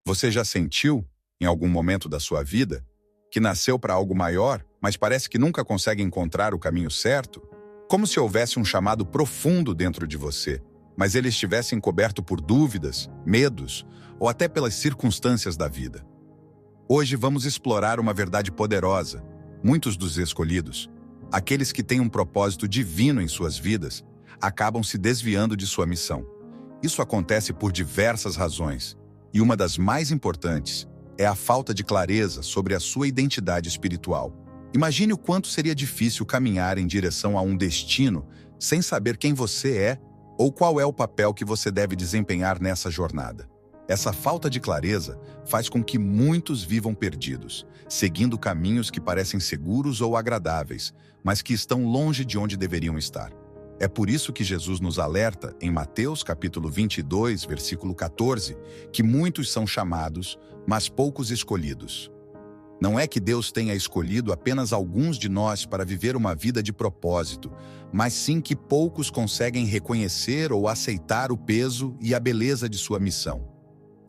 Você já sentiu, em algum momento da sua vida, que nasceu para algo maior, mas parece que nunca consegue encontrar o caminho certo? Como se houvesse um chamado profundo dentro de você, mas ele estivesse encoberto por dúvidas, medos ou até pelas circunstâncias da vida. Hoje vamos explorar uma verdade poderosa. Muitos dos escolhidos, aqueles que têm um propósito divino em suas vidas, acabam se desviando de sua missão. Isso acontece por diversas razões, e uma das mais importantes é a falta de clareza sobre a sua identidade espiritual. Imagine o quanto seria difícil caminhar em direção a um destino sem saber quem você é ou qual é o papel que você deve desempenhar nessa jornada. Essa falta de clareza faz com que muitos vivam perdidos, seguindo caminhos que parecem seguros ou agradáveis, mas que estão longe de onde deveriam estar. É por isso que Jesus nos alerta, em Mateus capítulo 22, versículo 14, que muitos são chamados, mas poucos escolhidos. Não é que Deus tenha escolhido apenas alguns de nós para viver uma vida de propósito, mas sim que poucos conseguem reconhecer ou aceitar o peso e a beleza de sua missão.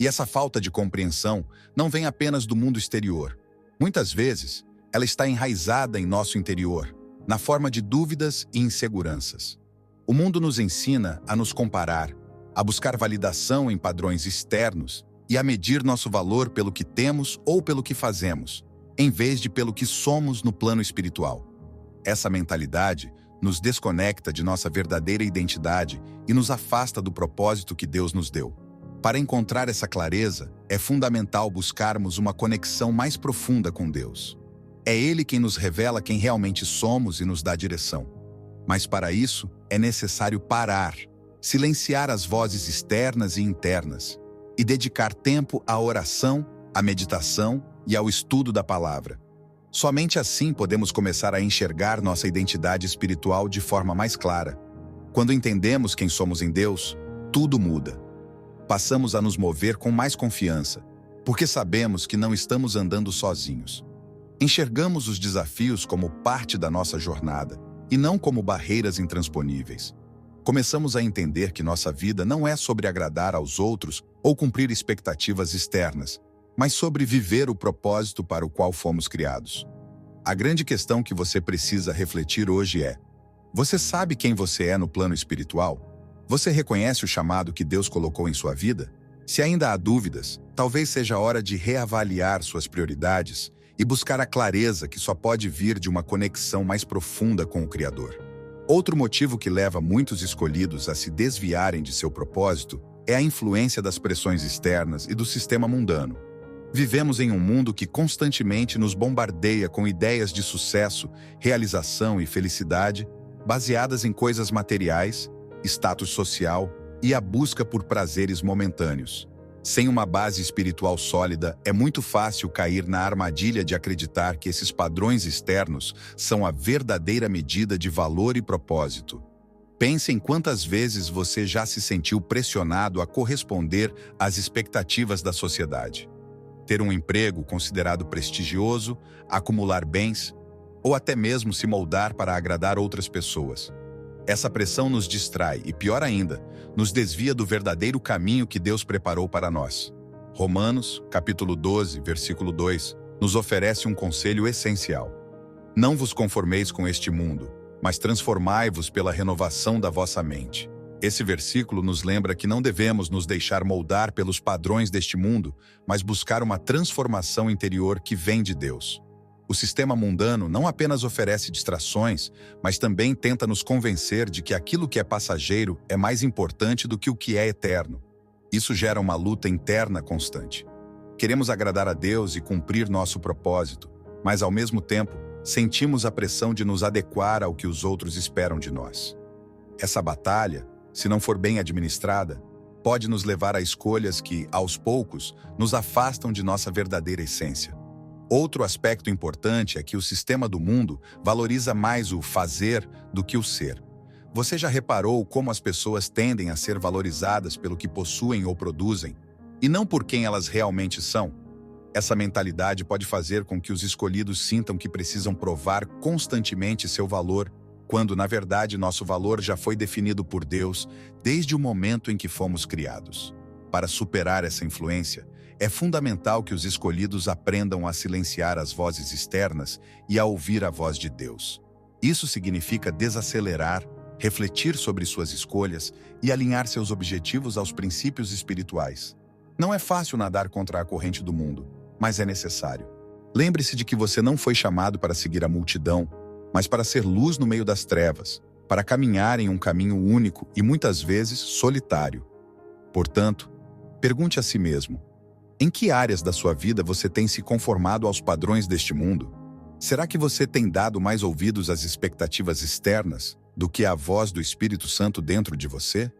E essa falta de compreensão não vem apenas do mundo exterior. Muitas vezes, ela está enraizada em nosso interior, na forma de dúvidas e inseguranças. O mundo nos ensina a nos comparar, a buscar validação em padrões externos e a medir nosso valor pelo que temos ou pelo que fazemos, em vez de pelo que somos no plano espiritual. Essa mentalidade nos desconecta de nossa verdadeira identidade e nos afasta do propósito que Deus nos deu. Para encontrar essa clareza, é fundamental buscarmos uma conexão mais profunda com Deus. É Ele quem nos revela quem realmente somos e nos dá direção. Mas para isso, é necessário parar, silenciar as vozes externas e internas e dedicar tempo à oração, à meditação e ao estudo da palavra. Somente assim podemos começar a enxergar nossa identidade espiritual de forma mais clara. Quando entendemos quem somos em Deus, tudo muda. Passamos a nos mover com mais confiança, porque sabemos que não estamos andando sozinhos. Enxergamos os desafios como parte da nossa jornada e não como barreiras intransponíveis. Começamos a entender que nossa vida não é sobre agradar aos outros ou cumprir expectativas externas, mas sobre viver o propósito para o qual fomos criados. A grande questão que você precisa refletir hoje é: você sabe quem você é no plano espiritual? Você reconhece o chamado que Deus colocou em sua vida? Se ainda há dúvidas, talvez seja a hora de reavaliar suas prioridades e buscar a clareza que só pode vir de uma conexão mais profunda com o Criador. Outro motivo que leva muitos escolhidos a se desviarem de seu propósito é a influência das pressões externas e do sistema mundano. Vivemos em um mundo que constantemente nos bombardeia com ideias de sucesso, realização e felicidade, baseadas em coisas materiais, status social e a busca por prazeres momentâneos. Sem uma base espiritual sólida, é muito fácil cair na armadilha de acreditar que esses padrões externos são a verdadeira medida de valor e propósito. Pense em quantas vezes você já se sentiu pressionado a corresponder às expectativas da sociedade. Ter um emprego considerado prestigioso, acumular bens, ou até mesmo se moldar para agradar outras pessoas. Essa pressão nos distrai e, pior ainda, nos desvia do verdadeiro caminho que Deus preparou para nós. Romanos, capítulo 12, versículo 2, nos oferece um conselho essencial. Não vos conformeis com este mundo, mas transformai-vos pela renovação da vossa mente. Esse versículo nos lembra que não devemos nos deixar moldar pelos padrões deste mundo, mas buscar uma transformação interior que vem de Deus. O sistema mundano não apenas oferece distrações, mas também tenta nos convencer de que aquilo que é passageiro é mais importante do que o que é eterno. Isso gera uma luta interna constante. Queremos agradar a Deus e cumprir nosso propósito, mas ao mesmo tempo, sentimos a pressão de nos adequar ao que os outros esperam de nós. Essa batalha, se não for bem administrada, pode nos levar a escolhas que, aos poucos, nos afastam de nossa verdadeira essência. Outro aspecto importante é que o sistema do mundo valoriza mais o fazer do que o ser. Você já reparou como as pessoas tendem a ser valorizadas pelo que possuem ou produzem, e não por quem elas realmente são? Essa mentalidade pode fazer com que os escolhidos sintam que precisam provar constantemente seu valor, quando, na verdade, nosso valor já foi definido por Deus desde o momento em que fomos criados. Para superar essa influência, É fundamental que os escolhidos aprendam a silenciar as vozes externas e a ouvir a voz de Deus. Isso significa desacelerar, refletir sobre suas escolhas e alinhar seus objetivos aos princípios espirituais. Não é fácil nadar contra a corrente do mundo, mas é necessário. Lembre-se de que você não foi chamado para seguir a multidão, mas para ser luz no meio das trevas, para caminhar em um caminho único e muitas vezes solitário. Portanto, pergunte a si mesmo: em que áreas da sua vida você tem se conformado aos padrões deste mundo? Será que você tem dado mais ouvidos às expectativas externas do que à voz do Espírito Santo dentro de você?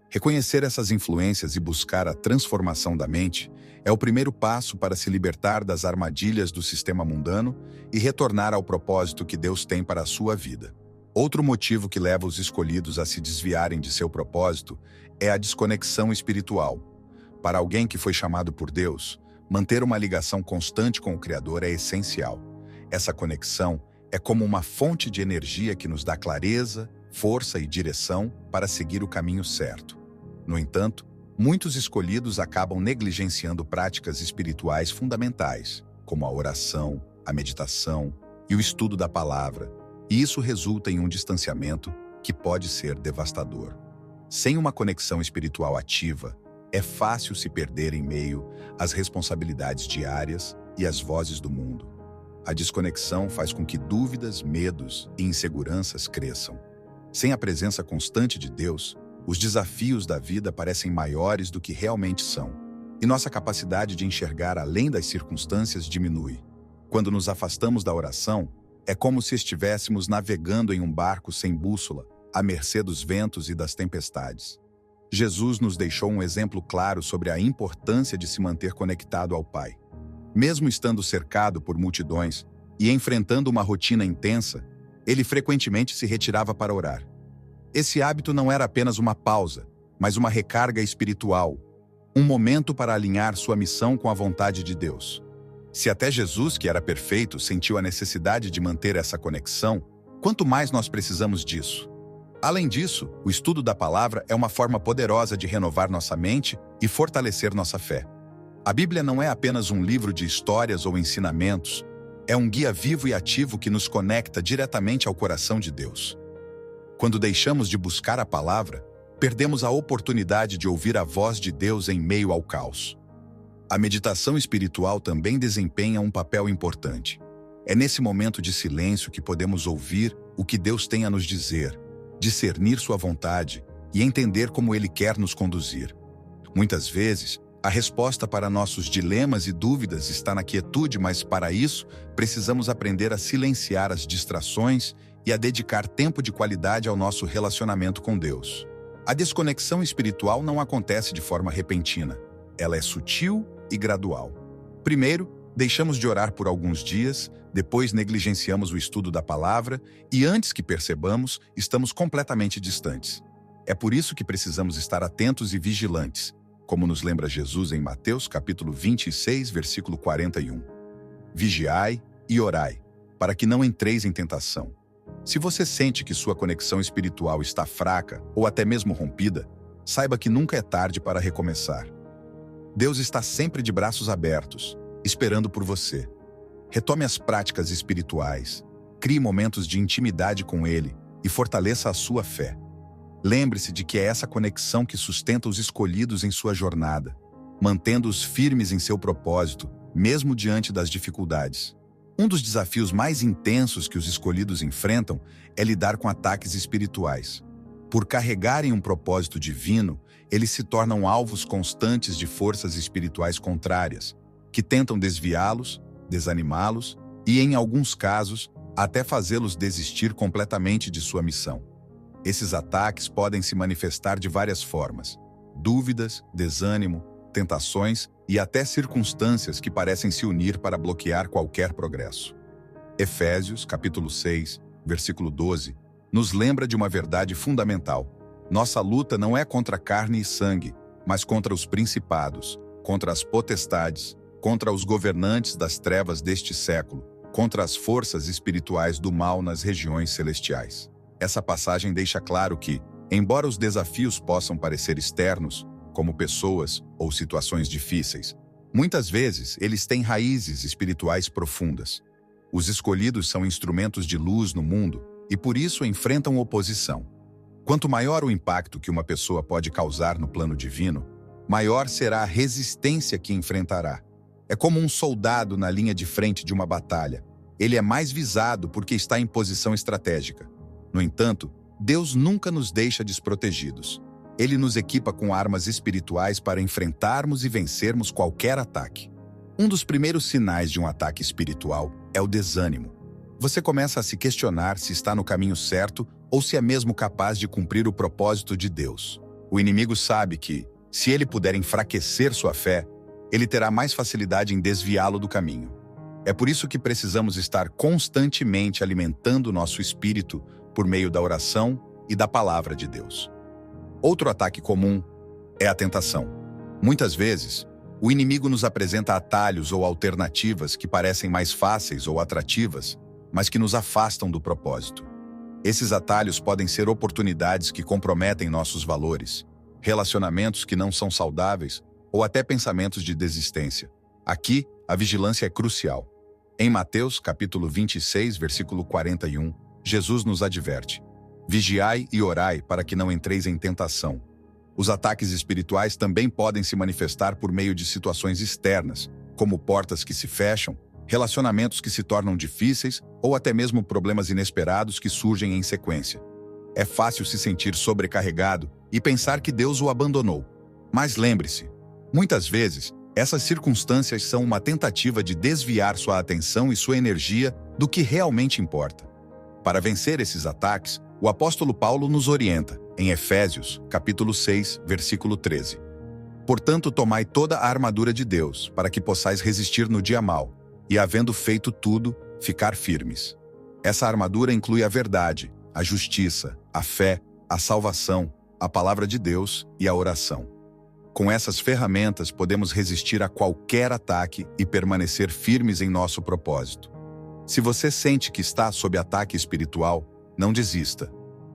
Reconhecer essas influências e buscar a transformação da mente é o primeiro passo para se libertar das armadilhas do sistema mundano e retornar ao propósito que Deus tem para a sua vida. Outro motivo que leva os escolhidos a se desviarem de seu propósito é a desconexão espiritual. Para alguém que foi chamado por Deus, manter uma ligação constante com o Criador é essencial. Essa conexão é como uma fonte de energia que nos dá clareza, força e direção para seguir o caminho certo. No entanto, muitos escolhidos acabam negligenciando práticas espirituais fundamentais, como a oração, a meditação e o estudo da palavra, e isso resulta em um distanciamento que pode ser devastador. Sem uma conexão espiritual ativa, é fácil se perder em meio às responsabilidades diárias e às vozes do mundo. A desconexão faz com que dúvidas, medos e inseguranças cresçam. Sem a presença constante de Deus, os desafios da vida parecem maiores do que realmente são, e nossa capacidade de enxergar além das circunstâncias diminui. Quando nos afastamos da oração, é como se estivéssemos navegando em um barco sem bússola, à mercê dos ventos e das tempestades. Jesus nos deixou um exemplo claro sobre a importância de se manter conectado ao Pai. Mesmo estando cercado por multidões e enfrentando uma rotina intensa, ele frequentemente se retirava para orar. Esse hábito não era apenas uma pausa, mas uma recarga espiritual, um momento para alinhar sua missão com a vontade de Deus. Se até Jesus, que era perfeito, sentiu a necessidade de manter essa conexão, quanto mais nós precisamos disso? Além disso, o estudo da palavra é uma forma poderosa de renovar nossa mente e fortalecer nossa fé. A Bíblia não é apenas um livro de histórias ou ensinamentos, é um guia vivo e ativo que nos conecta diretamente ao coração de Deus. Quando deixamos de buscar a palavra, perdemos a oportunidade de ouvir a voz de Deus em meio ao caos. A meditação espiritual também desempenha um papel importante. É nesse momento de silêncio que podemos ouvir o que Deus tem a nos dizer, discernir sua vontade e entender como Ele quer nos conduzir. Muitas vezes, a resposta para nossos dilemas e dúvidas está na quietude, mas para isso, precisamos aprender a silenciar as distrações e a dedicar tempo de qualidade ao nosso relacionamento com Deus. A desconexão espiritual não acontece de forma repentina. Ela é sutil e gradual. Primeiro, deixamos de orar por alguns dias, depois negligenciamos o estudo da palavra e, antes que percebamos, estamos completamente distantes. É por isso que precisamos estar atentos e vigilantes, como nos lembra Jesus em Mateus capítulo 26, versículo 41. Vigiai e orai, para que não entreis em tentação. Se você sente que sua conexão espiritual está fraca ou até mesmo rompida, saiba que nunca é tarde para recomeçar. Deus está sempre de braços abertos, esperando por você. Retome as práticas espirituais, crie momentos de intimidade com Ele e fortaleça a sua fé. Lembre-se de que é essa conexão que sustenta os escolhidos em sua jornada, mantendo-os firmes em seu propósito, mesmo diante das dificuldades. Um dos desafios mais intensos que os escolhidos enfrentam é lidar com ataques espirituais. Por carregarem um propósito divino, eles se tornam alvos constantes de forças espirituais contrárias, que tentam desviá-los, desanimá-los e, em alguns casos, até fazê-los desistir completamente de sua missão. Esses ataques podem se manifestar de várias formas: dúvidas, desânimo, tentações e até circunstâncias que parecem se unir para bloquear qualquer progresso. Efésios, capítulo 6, versículo 12, nos lembra de uma verdade fundamental. Nossa luta não é contra carne e sangue, mas contra os principados, contra as potestades, contra os governantes das trevas deste século, contra as forças espirituais do mal nas regiões celestiais. Essa passagem deixa claro que, embora os desafios possam parecer externos, como pessoas ou situações difíceis, Muitas vezes, eles têm raízes espirituais profundas. Os escolhidos são instrumentos de luz no mundo e por isso enfrentam oposição. Quanto maior o impacto que uma pessoa pode causar no plano divino, maior será a resistência que enfrentará. É como um soldado na linha de frente de uma batalha. Ele é mais visado porque está em posição estratégica. No entanto, Deus nunca nos deixa desprotegidos. Ele nos equipa com armas espirituais para enfrentarmos e vencermos qualquer ataque. Um dos primeiros sinais de um ataque espiritual é o desânimo. Você começa a se questionar se está no caminho certo ou se é mesmo capaz de cumprir o propósito de Deus. O inimigo sabe que, se ele puder enfraquecer sua fé, ele terá mais facilidade em desviá-lo do caminho. É por isso que precisamos estar constantemente alimentando nosso espírito por meio da oração e da palavra de Deus. Outro ataque comum é a tentação. Muitas vezes, o inimigo nos apresenta atalhos ou alternativas que parecem mais fáceis ou atrativas, mas que nos afastam do propósito. Esses atalhos podem ser oportunidades que comprometem nossos valores, relacionamentos que não são saudáveis ou até pensamentos de desistência. Aqui, a vigilância é crucial. Em Mateus, capítulo 26, versículo 41, Jesus nos adverte: vigiai e orai para que não entreis em tentação. Os ataques espirituais também podem se manifestar por meio de situações externas, como portas que se fecham, relacionamentos que se tornam difíceis ou até mesmo problemas inesperados que surgem em sequência. É fácil se sentir sobrecarregado e pensar que Deus o abandonou. Mas lembre-se, muitas vezes, essas circunstâncias são uma tentativa de desviar sua atenção e sua energia do que realmente importa. Para vencer esses ataques, o apóstolo Paulo nos orienta, em Efésios, capítulo 6, versículo 13. Portanto, tomai toda a armadura de Deus, para que possais resistir no dia mau, e havendo feito tudo, ficar firmes. Essa armadura inclui a verdade, a justiça, a fé, a salvação, a palavra de Deus e a oração. Com essas ferramentas, podemos resistir a qualquer ataque e permanecer firmes em nosso propósito. Se você sente que está sob ataque espiritual, não desista.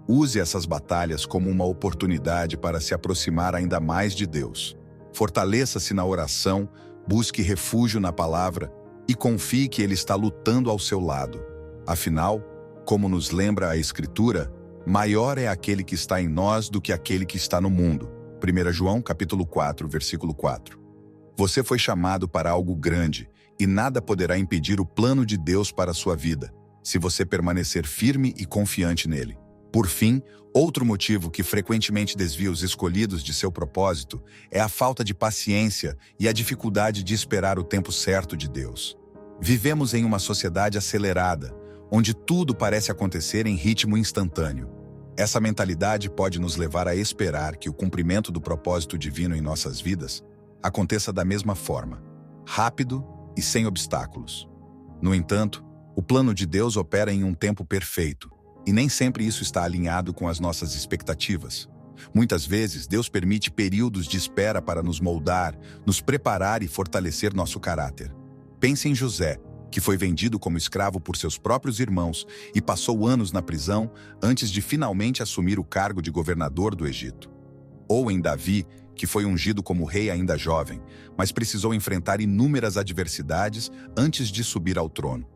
Use essas batalhas como uma oportunidade para se aproximar ainda mais de Deus. Fortaleça-se na oração, busque refúgio na palavra e confie que Ele está lutando ao seu lado. Afinal, como nos lembra a Escritura, maior é aquele que está em nós do que aquele que está no mundo. 1 João, capítulo 4, versículo 4. Você foi chamado para algo grande e nada poderá impedir o plano de Deus para a sua vida, se você permanecer firme e confiante nele. Por fim, outro motivo que frequentemente desvia os escolhidos de seu propósito é a falta de paciência e a dificuldade de esperar o tempo certo de Deus. Vivemos em uma sociedade acelerada, onde tudo parece acontecer em ritmo instantâneo. Essa mentalidade pode nos levar a esperar que o cumprimento do propósito divino em nossas vidas aconteça da mesma forma, rápido e sem obstáculos. No entanto, o plano de Deus opera em um tempo perfeito, e nem sempre isso está alinhado com as nossas expectativas. Muitas vezes, Deus permite períodos de espera para nos moldar, nos preparar e fortalecer nosso caráter. Pense em José, que foi vendido como escravo por seus próprios irmãos e passou anos na prisão antes de finalmente assumir o cargo de governador do Egito. Ou em Davi, que foi ungido como rei ainda jovem, mas precisou enfrentar inúmeras adversidades antes de subir ao trono.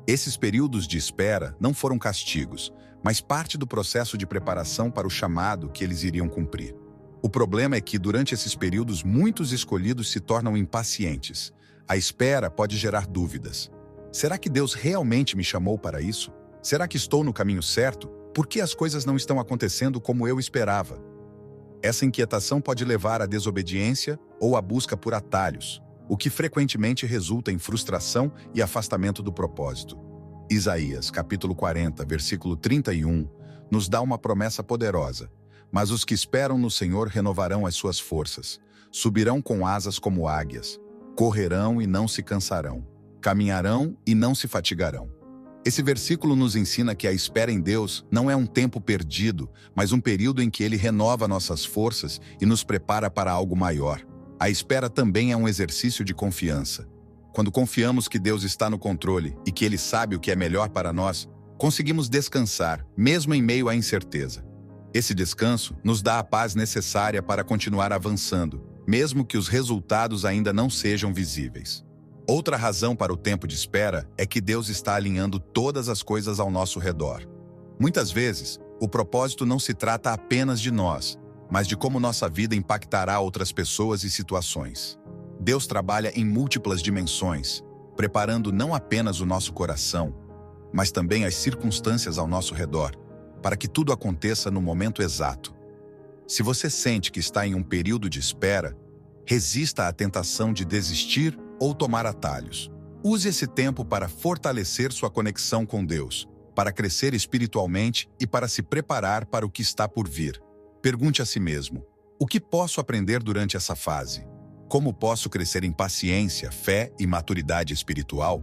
Esses períodos de espera não foram castigos, mas parte do processo de preparação para o chamado que eles iriam cumprir. O problema é que, durante esses períodos, muitos escolhidos se tornam impacientes. A espera pode gerar dúvidas. Será que Deus realmente me chamou para isso? Será que estou no caminho certo? Por que as coisas não estão acontecendo como eu esperava? Essa inquietação pode levar à desobediência ou à busca por atalhos, o que frequentemente resulta em frustração e afastamento do propósito. Isaías, capítulo 40, versículo 31, nos dá uma promessa poderosa. Mas os que esperam no Senhor renovarão as suas forças, subirão com asas como águias, correrão e não se cansarão, caminharão e não se fatigarão. Esse versículo nos ensina que a espera em Deus não é um tempo perdido, mas um período em que Ele renova nossas forças e nos prepara para algo maior. A espera também é um exercício de confiança. Quando confiamos que Deus está no controle e que Ele sabe o que é melhor para nós, conseguimos descansar, mesmo em meio à incerteza. Esse descanso nos dá a paz necessária para continuar avançando, mesmo que os resultados ainda não sejam visíveis. Outra razão para o tempo de espera é que Deus está alinhando todas as coisas ao nosso redor. Muitas vezes, o propósito não se trata apenas de nós, mas de como nossa vida impactará outras pessoas e situações. Deus trabalha em múltiplas dimensões, preparando não apenas o nosso coração, mas também as circunstâncias ao nosso redor, para que tudo aconteça no momento exato. Se você sente que está em um período de espera, resista à tentação de desistir ou tomar atalhos. Use esse tempo para fortalecer sua conexão com Deus, para crescer espiritualmente e para se preparar para o que está por vir. Pergunte a si mesmo: o que posso aprender durante essa fase? Como posso crescer em paciência, fé e maturidade espiritual?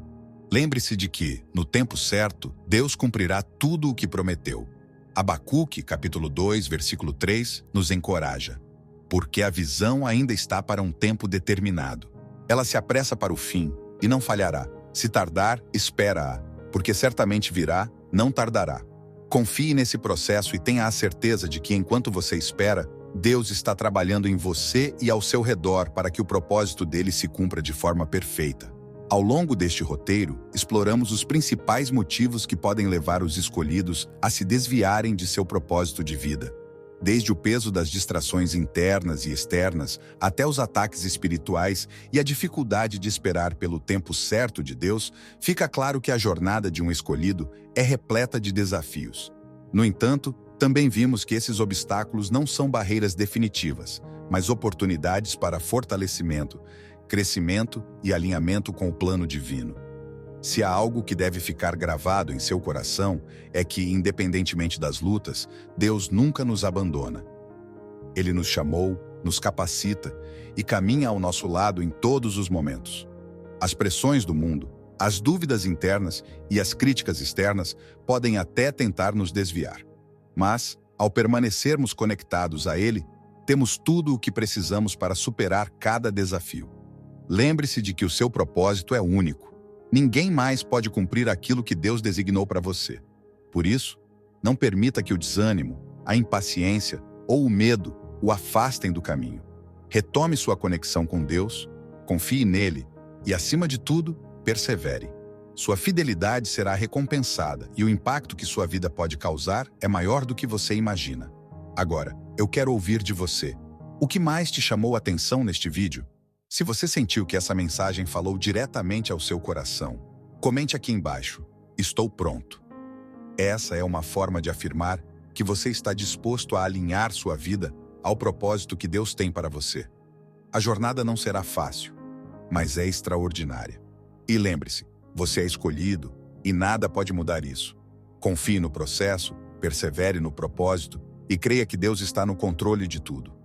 Lembre-se de que, no tempo certo, Deus cumprirá tudo o que prometeu. Abacuque, capítulo 2, versículo 3, nos encoraja. Porque a visão ainda está para um tempo determinado. Ela se apressa para o fim e não falhará. Se tardar, espera-a, porque certamente virá, não tardará. Confie nesse processo e tenha a certeza de que enquanto você espera, Deus está trabalhando em você e ao seu redor para que o propósito dele se cumpra de forma perfeita. Ao longo deste roteiro, exploramos os principais motivos que podem levar os escolhidos a se desviarem de seu propósito de vida. Desde o peso das distrações internas e externas, até os ataques espirituais e a dificuldade de esperar pelo tempo certo de Deus, fica claro que a jornada de um escolhido é repleta de desafios. No entanto, também vimos que esses obstáculos não são barreiras definitivas, mas oportunidades para fortalecimento, crescimento e alinhamento com o plano divino. Se há algo que deve ficar gravado em seu coração, é que, independentemente das lutas, Deus nunca nos abandona. Ele nos chamou, nos capacita e caminha ao nosso lado em todos os momentos. As pressões do mundo, as dúvidas internas e as críticas externas podem até tentar nos desviar. Mas, ao permanecermos conectados a Ele, temos tudo o que precisamos para superar cada desafio. Lembre-se de que o seu propósito é único. Ninguém mais pode cumprir aquilo que Deus designou para você. Por isso, não permita que o desânimo, a impaciência ou o medo o afastem do caminho. Retome sua conexão com Deus, confie nele e, acima de tudo, persevere. Sua fidelidade será recompensada e o impacto que sua vida pode causar é maior do que você imagina. Agora, eu quero ouvir de você. O que mais te chamou a atenção neste vídeo? Se você sentiu que essa mensagem falou diretamente ao seu coração, comente aqui embaixo: estou pronto. Essa é uma forma de afirmar que você está disposto a alinhar sua vida ao propósito que Deus tem para você. A jornada não será fácil, mas é extraordinária. E lembre-se, você é escolhido e nada pode mudar isso. Confie no processo, persevere no propósito e creia que Deus está no controle de tudo.